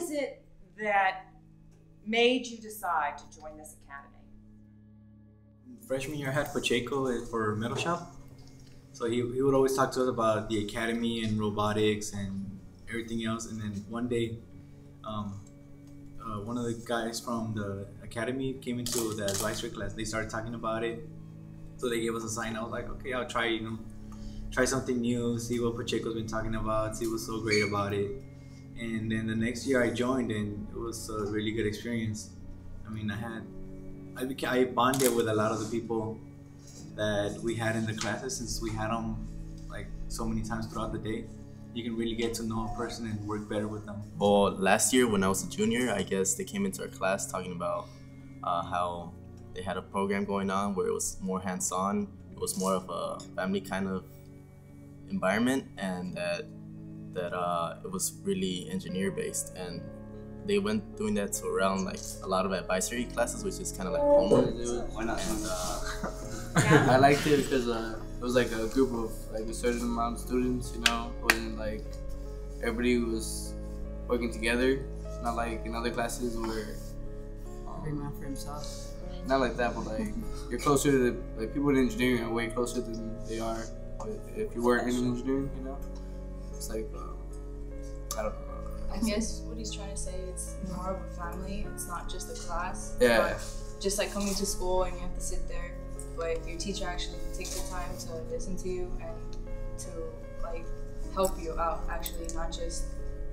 is it that made you decide to join this academy? Freshman year, I had Pacheco for Metal Shop. So he would always talk to us about the academy and robotics and everything else. And then one day, one of the guys from the academy came into the advisory class. They started talking about it. So they gave us a sign. I was like, okay, I'll try, try something new, see what Pacheco's been talking about, see what's so great about it. And then the next year I joined, and it was a really good experience. I mean, I bonded with a lot of the people that we had in the classes, since we had them like so many times throughout the day. You can really get to know a person and work better with them. Well, last year when I was a junior, I guess they came into our class talking about how they had a program going on where it was more hands-on. It was more of a family kind of environment, and that it was really engineer-based. And they went doing that to around like a lot of advisory classes, which is kind of like homework. Why not? I liked it because it was like a group of like a certain amount of students. It wasn't like everybody was working together. Not like in other classes where every man for himself. Not like that, but like you're closer to like people in engineering are way closer than they are if you weren't in engineering. It's like I don't know. I guess what he's trying to say, it's more of a family. It's not just a class. Yeah. Just like coming to school and you have to sit there, but your teacher actually takes the time to listen to you and to like help you out. Actually, not just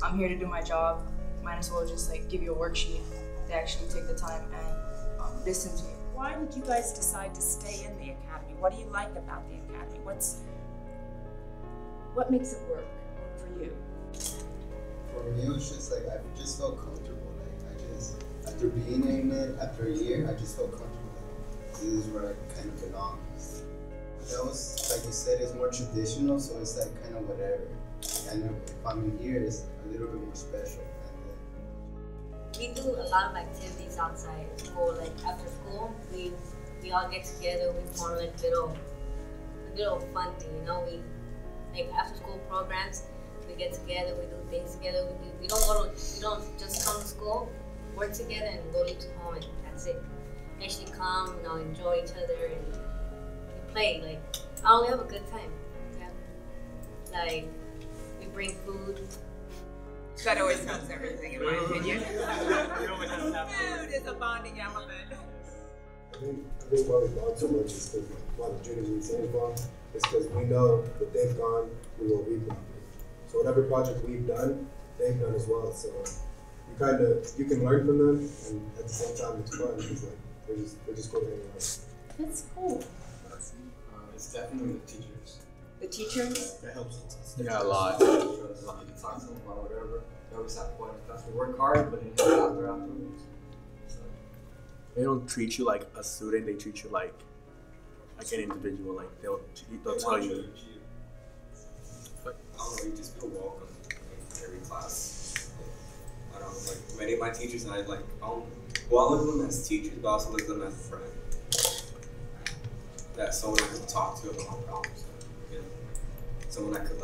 I'm here to do my job. Might as well just like give you a worksheet. They actually take the time and listen to you. Why did you guys decide to stay in the academy? What do you like about the academy? What makes it work for you? For me, it was just like I just felt comfortable. After being in it after a year, I just felt comfortable. This is where I kind of belong. That was, like you said, it's more traditional, so it's like kind of whatever. And if I'm in here, it's a little bit more special. We do a lot of activities outside school. Like after school, we all get together. We form like a little fun thing, We like after school programs. We get together, we do things together. We don't just come to school, work together, and go to home, and that's it. Actually come, enjoy each other, and we play. Like, we have a good time. Yeah. Like, we bring food. That always helps everything, in my opinion. Food is a bonding element. I think why we bond so much is because why the juniors we say bond is because we know that they've gone through what we've gone through. So whatever project we've done, they've done as well. So you can learn from them, and at the same time it's fun because like they're just cool to hang out. That's cool. It's definitely the teachers. The teachers? That helps us. Yeah, a lot. You can talk to them about whatever. They always have fun. That's we work hard, but then afterwards. So. They don't treat you like a student. They treat you like an individual. Like they'll tell you. But I don't know, you just feel welcome in every class. I don't know, like many of my teachers, I look at them as teachers, but I also look at them as a friend. That's someone I could talk to about my problems. Someone I could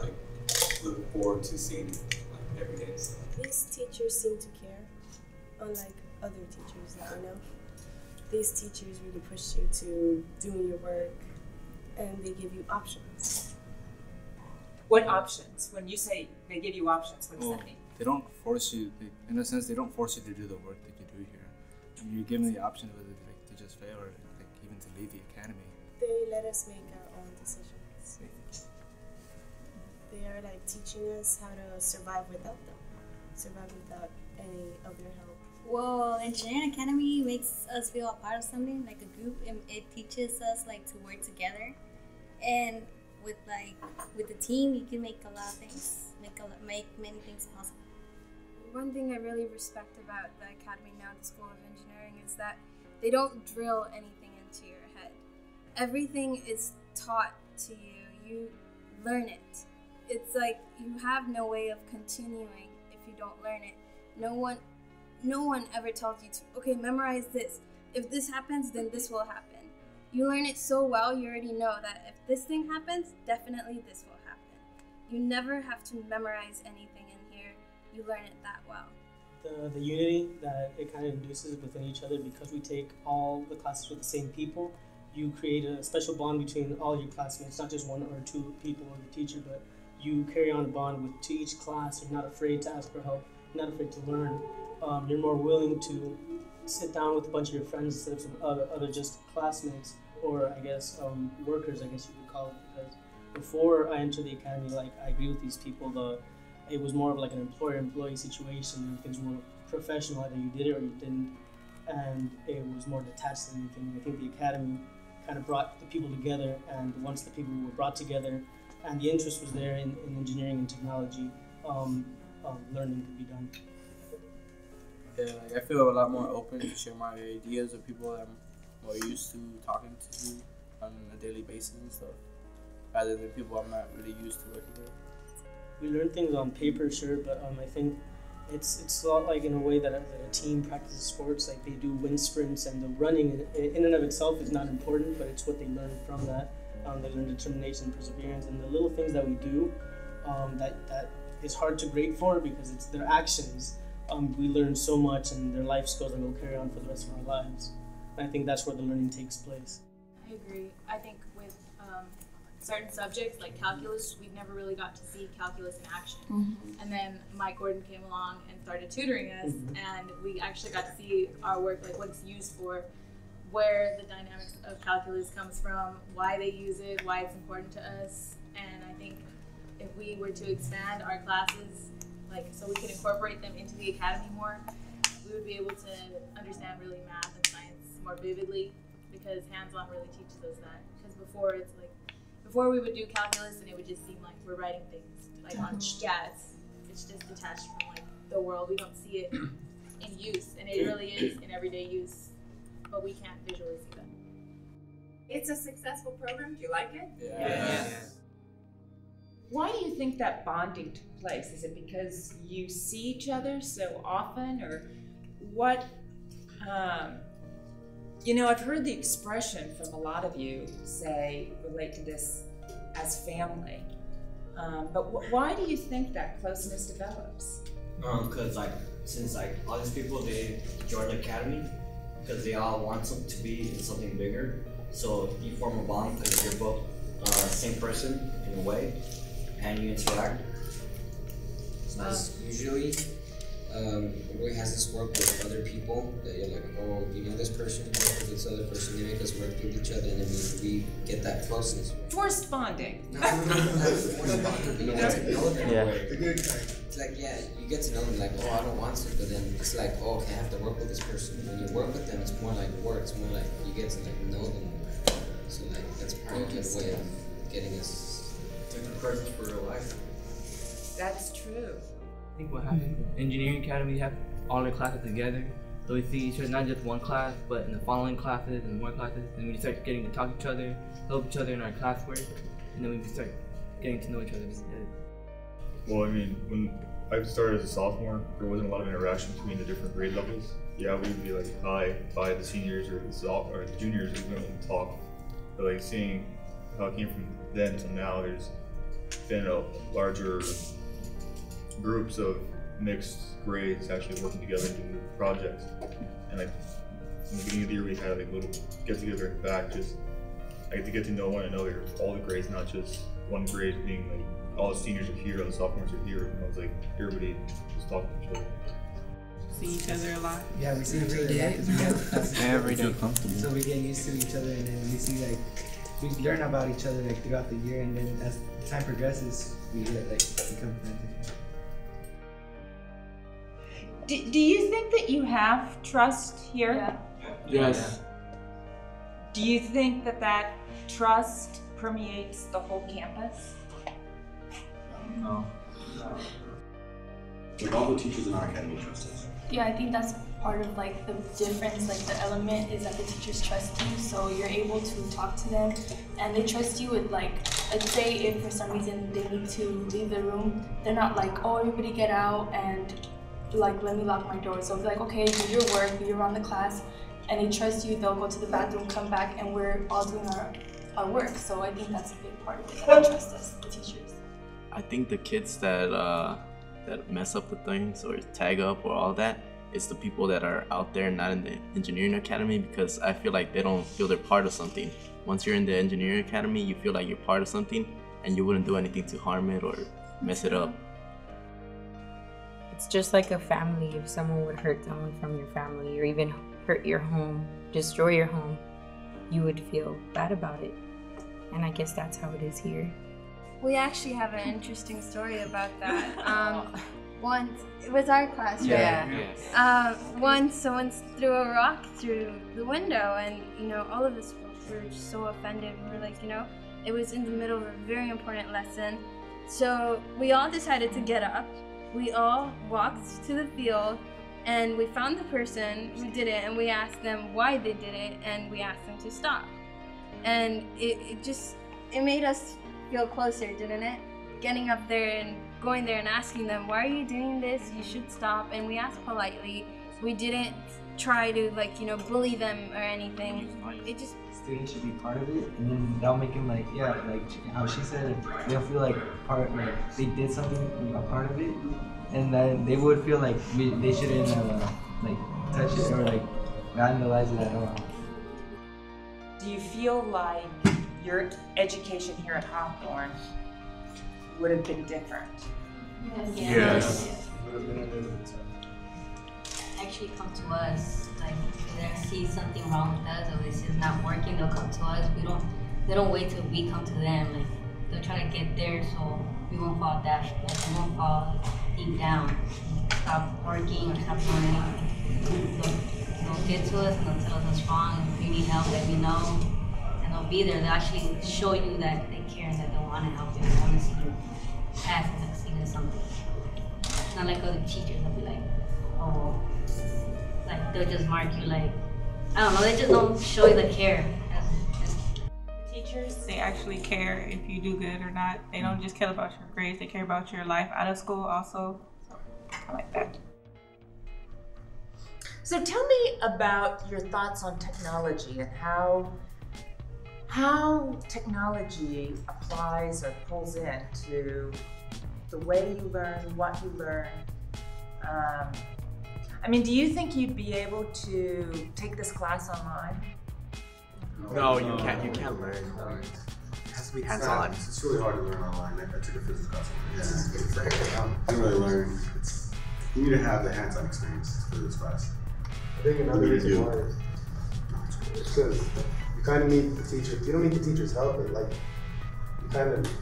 look forward to seeing every day and stuff. These teachers seem to care, unlike other teachers that I know. These teachers really push you to doing your work, and they give you options. What options? When you say they give you options, what does that mean? They don't force you, in a sense, they don't force you to do the work that you do here. You're given the option whether to just fail or even to leave the academy. They let us make our own decisions. They are teaching us how to survive without them, survive without any of their help. Well, Engineering Academy makes us feel a part of something, like a group, and it teaches us to work together. And with the team, you can make a lot of things, make many things possible. One thing I really respect about the academy now, the School of Engineering, is that they don't drill anything into your head. Everything is taught to you. You learn it. It's like you have no way of continuing if you don't learn it. No one ever tells you to, okay, memorize this. If this happens, then this will happen. You learn it so well, you already know that if this thing happens, definitely this will happen. You never have to memorize anything in here. You learn it that well. the unity that it kind of induces within each other, because we take all the classes with the same people. You create a special bond between all your classmates, not just one or two people or the teacher, but you carry on a bond to each class. You're not afraid to ask for help. You're not afraid to learn. You're more willing to sit down with a bunch of your friends instead of some other just classmates, or I guess workers, I guess you could call it. Because before I entered the academy, like, I agree with these people, it was more of like an employer-employee situation, and things were more professional. Either you did it or you didn't, and it was more detached than anything. I think the academy kind of brought the people together, and once the people were brought together and the interest was there in engineering and technology, learning could be done. Yeah, like, I feel a lot more open to share my ideas with people that I'm more used to talking to on a daily basis and stuff, rather than people I'm not really used to working with. We learn things on paper, sure, but I think it's a lot like in a way that a team practices sports. Like, they do wind sprints, and the running in and of itself is not important, but it's what they learn from that. They learn determination and perseverance, and the little things that we do that is hard to grade for because it's their actions. We learn so much, and their life skills that we'll carry on for the rest of our lives. And I think that's where the learning takes place. I agree. I think with certain subjects like calculus, we've never really got to see calculus in action. Mm-hmm. And then Mike Gordon came along and started tutoring us, and we actually got to see our work, like what it's used for, where the dynamics of calculus comes from, why they use it, why it's important to us. And I think if we were to expand our classes, like, so we could incorporate them into the academy more, we would be able to understand really math and science more vividly, because hands-on really teaches us that. Because before, it's like, before we would do calculus and it would just seem like we're writing things like on, yeah, it's just detached from like the world. We don't see it in use, and it really is in everyday use, but we can't visually see that. It's a successful program. Do you like it? Yeah. Why do you think that bonding took place? Is it because you see each other so often, or what? You know, I've heard the expression from a lot of you relate to this as family. But why do you think that closeness develops? Because since all these people, they join the academy because they all want to be in something bigger. So you form a bond because you're both same person in a way, and you interact. Usually, everybody has this work with other people that you're like, oh, you know this person, work with this other person, they make us work with each other, and then we get that closeness. Forced bonding. Forced bonding, but you get to know them in a way. It's like, yeah, you get to know them like, oh, I don't want to, but then it's like, oh, okay, I have to work with this person. When you work with them, it's more like work. It's more like you get to know them more. So like that's part of the way of getting us different persons for real life. That's true. I think what happened with Engineering Academy, we have all our classes together. So we see each other not just one class, but in the following classes and more classes. And we start getting to talk to each other, help each other in our classwork, and then we start getting to know each other. Well, I mean, when I started as a sophomore, there wasn't a lot of interaction between the different grade levels. Yeah, we would be like, hi, bye, the seniors or the juniors, we wouldn't even talk. But like seeing how it came from then to now, there's been a larger groups of mixed grades actually working together to do projects. And like in the beginning of the year, we had like a little get together in the back, just like to get to know one another, all the grades, not just one grade being like all the seniors are here, all the sophomores are here. And I was like, everybody just talking to each other. See each other a lot. Yeah, we see each other a lot because we have every day comfortable. So we get used to each other, and then we see like we learn about each other like throughout the year, and then as time progresses, we get like become friends. Do you think that you have trust here? Yeah. Yes. Do you think that trust permeates the whole campus? No. Like all the teachers in our academy trust us. Yeah, I think that's part of like the difference, like the element is that the teachers trust you, so you're able to talk to them and they trust you with like, let's say if for some reason they need to leave the room, they're not like, oh, everybody get out and like let me lock my door. So it's like, okay, do your work, be around the class, and they trust you, they'll go to the bathroom, come back, and we're all doing our work. So I think that's a big part of it, that they trust us, the teachers. I think the kids that that mess up the things or tag up or all that. It's the people that are out there not in the engineering academy, because I feel like they don't feel they're part of something. Once you're in the engineering academy, you feel like you're part of something and you wouldn't do anything to harm it or mess it up. It's just like a family. If someone would hurt someone from your family or even hurt your home, destroy your home, you would feel bad about it. And I guess that's how it is here. We actually have an interesting story about that. Once, it was our class, right? Once someone threw a rock through the window, and all of us were just so offended. We were like, it was in the middle of a very important lesson. So we all decided to get up. We all walked to the field, and we found the person who did it, and we asked them why they did it, and we asked them to stop. And it made us feel closer, didn't it? Getting up there and going there and asking them, why are you doing this? You should stop. And we asked politely. We didn't try to bully them or anything. It just students should be part of it, and then that'll make them like how she said, they'll feel like they did something, a part of it, and then they would feel like they shouldn't touch it or vandalize it at all. Do you feel like your education here at Hawthorne would have been different? Yes. Actually come to us, if they see something wrong with us or this is not working, they'll come to us. They don't wait till we come to them. They'll try to get there so we won't fall down, we won't fall deep down. Stop working or stop doing anything. They'll get to us and they'll tell us what's wrong. If you need help, let me know. And they'll be there. They'll actually show you that they care and that they want to help you. They want to see you pass and succeed in something. Not like other teachers, they'll be like, oh, they'll just mark you I don't know, they just don't show you the care. The teachers, they actually care if you do good or not. They don't just care about your grades, they care about your life out of school also. So I like that. So tell me about your thoughts on technology and how technology applies or pulls into the way you learn, what you learn. Do you think you'd be able to take this class online? No, you can't. You can't learn. It has to be hands-on. It's really hard to learn online. I took a physics class. You don't really learn. You need to have the hands-on experience for this class. I think another reason why is because you kind of need the teacher. You don't need the teacher's help, but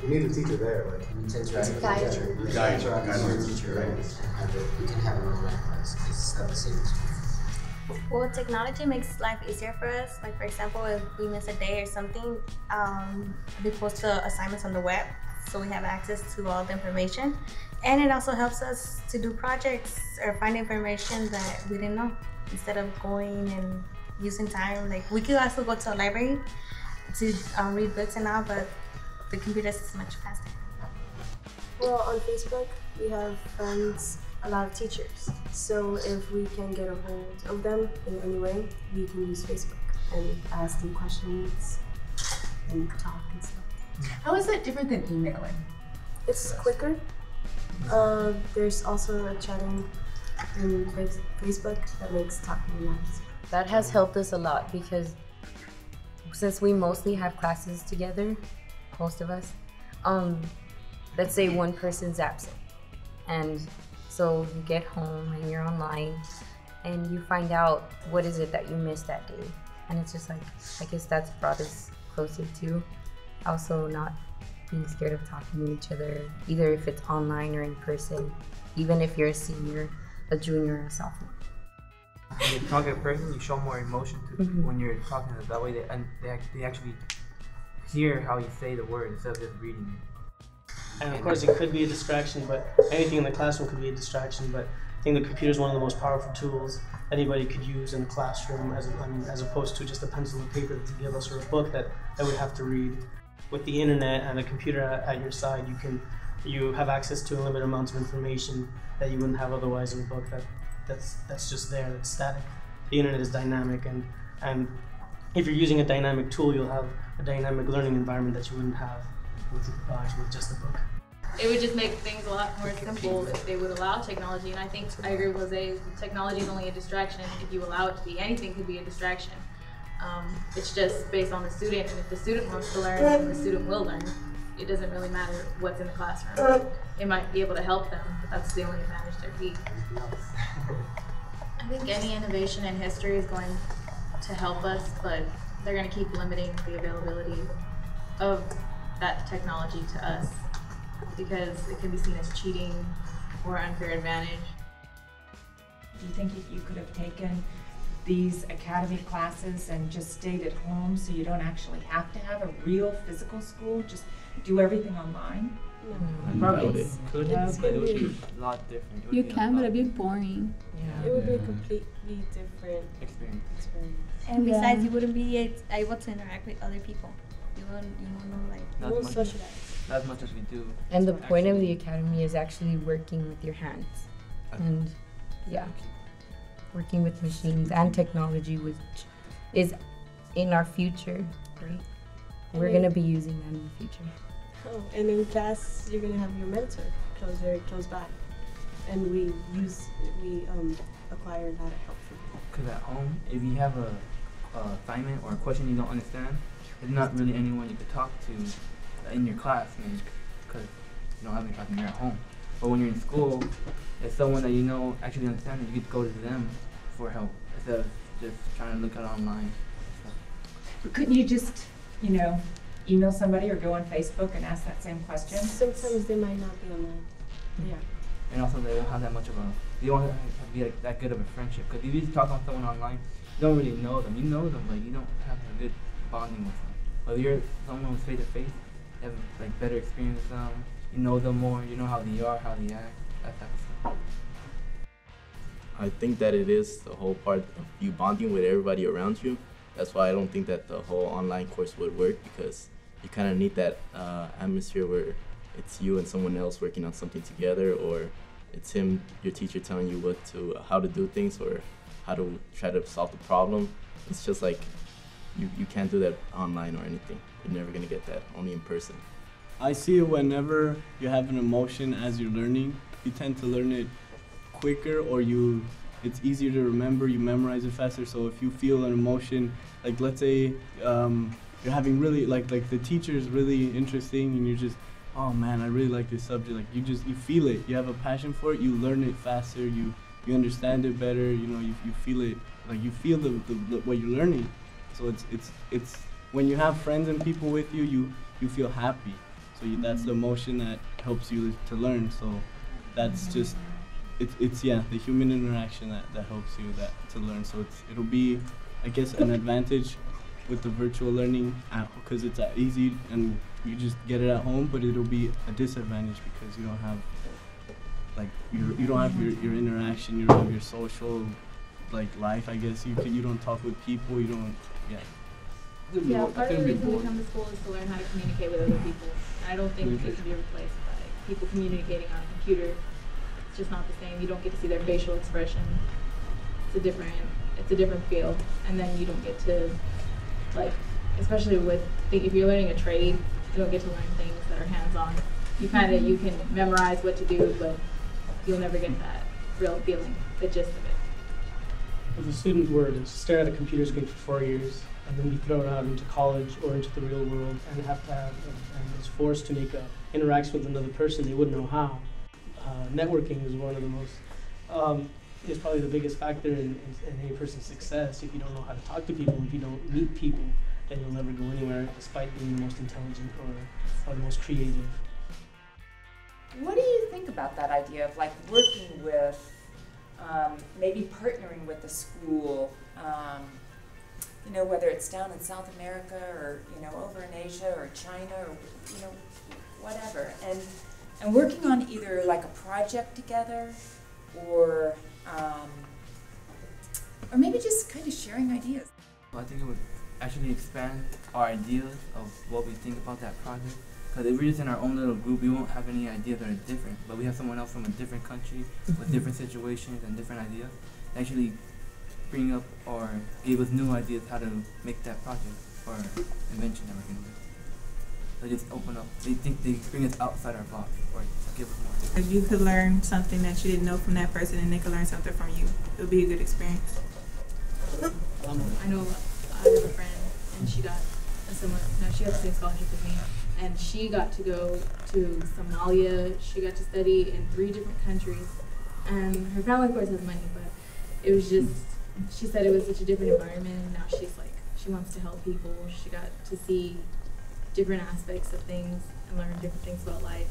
you need the teacher there. It's a guide. You guide the teacher, right? You can have an online class because it's not the same as Well, technology makes life easier for us. For example, if we miss a day or something, we post the assignments on the web, so we have access to all the information. And it also helps us to do projects or find information that we didn't know. Instead of going and using time, we could also go to a library to read books and all, but the computer is much faster. Well, on Facebook, we have friends, a lot of teachers. So if we can get a hold of them in any way, we can use Facebook and ask them questions and talk and stuff. How is that different than emailing? It's quicker. There's also a chatting in Facebook that makes talking a lot easier. That has helped us a lot because since we mostly have classes together, most of us, let's say one person's absent, and so you get home and you're online and you find out what is it that you missed that day, and it's just I guess that's brought us closer to also not being scared of talking to each other, either if it's online or in person, even if you're a senior, a junior, or a sophomore. When you talk in person, you show more emotion to when you're talking to them. That way they actually hear how you say the word instead of just reading it. And of course it could be a distraction, but anything in the classroom could be a distraction, but I think the computer is one of the most powerful tools anybody could use in the classroom as opposed to just a pencil and paper to give us or a book that we have to read. With the internet and a computer at your side, you have access to unlimited amounts of information that you wouldn't have otherwise in a book that's just there, that's static. The internet is dynamic, and if you're using a dynamic tool, you'll have a dynamic learning environment that you wouldn't have with just a book. it would just make things a lot more simple if they would allow technology. And I think I agree with Jose, technology is only a distraction if you allow it to be. Anything could be a distraction. It's just based on the student, and if the student wants to learn, then the student will learn. It doesn't really matter what's in the classroom. It might be able to help them, but that's the only advantage there be. I think any innovation in history is going to help us, but they're going to keep limiting the availability of that technology to us because it can be seen as cheating or unfair advantage. Do you think if you could have taken these academy classes and just stayed at home so you don't actually have to have a real physical school, just do everything online? Probably could have, but it would be a lot different. You can, but it'd be boring. Yeah. It would be a completely different experience. And besides, you wouldn't be able to interact with other people. You won't know, like, Not you much, won't socialize. not as much as we do. And the point of the academy is actually working with your hands. And yeah, working with machines and technology, which is in our future, right? We're going to be using that in the future. Oh, and in class, you're going to have your mentor very close by. And we acquire that helpful. Because at home, if you have a assignment or a question you don't understand, there's not really anyone you could talk to in your class, because you don't have any class when you're at home. But when you're in school, if someone that you know actually understands it, you get to go to them for help instead of just trying to look at online. But couldn't you just, email somebody or go on Facebook and ask that same question? Sometimes they might not be online. Yeah. And also they don't have that much of they don't have to be like that good of a friendship. Because if you just talk on someone online, you don't really know them. You know them, but you don't have a good bonding with them. But if you're someone who's face to face, you have like better experience with them. You know them more. You know how they are, how they act, that type of stuff. I think that it is the whole part of you bonding with everybody around you. That's why I don't think that the whole online course would work, because you kind of need that atmosphere where it's you and someone else working on something together, or it's your teacher telling you how to do things or how to try to solve the problem. It's just like you can't do that online or anything. You're never gonna get that, only in person. I see it whenever you have an emotion as you're learning, you tend to learn it quicker, or it's easier to remember, you memorize it faster. So if you feel an emotion, like let's say you're having really, like the teacher is really interesting and you're just, oh man, I really like this subject. Like you feel it, you have a passion for it, you learn it faster, you understand it better, you feel it, like you feel the what you're learning. So it's when you have friends and people with you, you feel happy. So that's the emotion that helps you to learn. So that's just, it's the human interaction that helps you to learn. So it'll be, I guess, an advantage with the virtual learning because it's easy and you just get it at home, but it'll be a disadvantage because you don't have you don't have your interaction, you don't have your social life. I guess you don't talk with people. You don't. Yeah, part of the reason we come to school is to learn how to communicate with other people. And I don't think it can be replaced by people communicating on a computer. It's just not the same. You don't get to see their facial expression. It's a different feel. And then you don't get to, especially if you're learning a trade, you don't get to learn things that are hands-on. You can memorize what to do, but you'll never get that real feeling, the gist of it. If a student were to stare at a computer screen for 4 years and then be thrown out into college or into the real world and is forced to make an interaction with another person, they wouldn't know how. Networking is one of the most, is probably the biggest factor in any person's success. If you don't know how to talk to people, if you don't meet people, then you'll never go anywhere despite being the most intelligent or the most creative. What do you think about that idea of working with, maybe partnering with the school, whether it's down in South America or, over in Asia or China or, whatever, and working on either a project together or maybe just kind of sharing ideas? Well, I think it would actually expand our ideas of what we think about that project. Because if we're just in our own little group, we won't have any ideas that are different. But we have someone else from a different country with different situations and different ideas. Actually bring up or give us new ideas how to make that project or invention that we're going to do. they just open up. They think they bring us outside our box or give us more. If you could learn something that you didn't know from that person and they could learn something from you, it would be a good experience. I know I have a friend and she got a similar, no, she got the same scholarship as me, and she got to go to Somalia. She got to study in 3 different countries, and her family of course has money, but it was just, she said it was such a different environment, and now she's like, she wants to help people. She got to see different aspects of things and learn different things about life.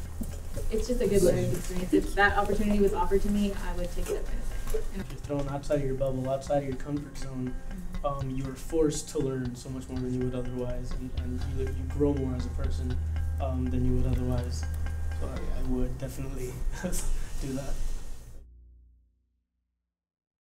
It's just a good learning experience. If that opportunity was offered to me, I would take it up in a second. You're thrown outside of your bubble, outside of your comfort zone. You are forced to learn so much more than you would otherwise, and you grow more as a person than you would otherwise. So I would definitely do that.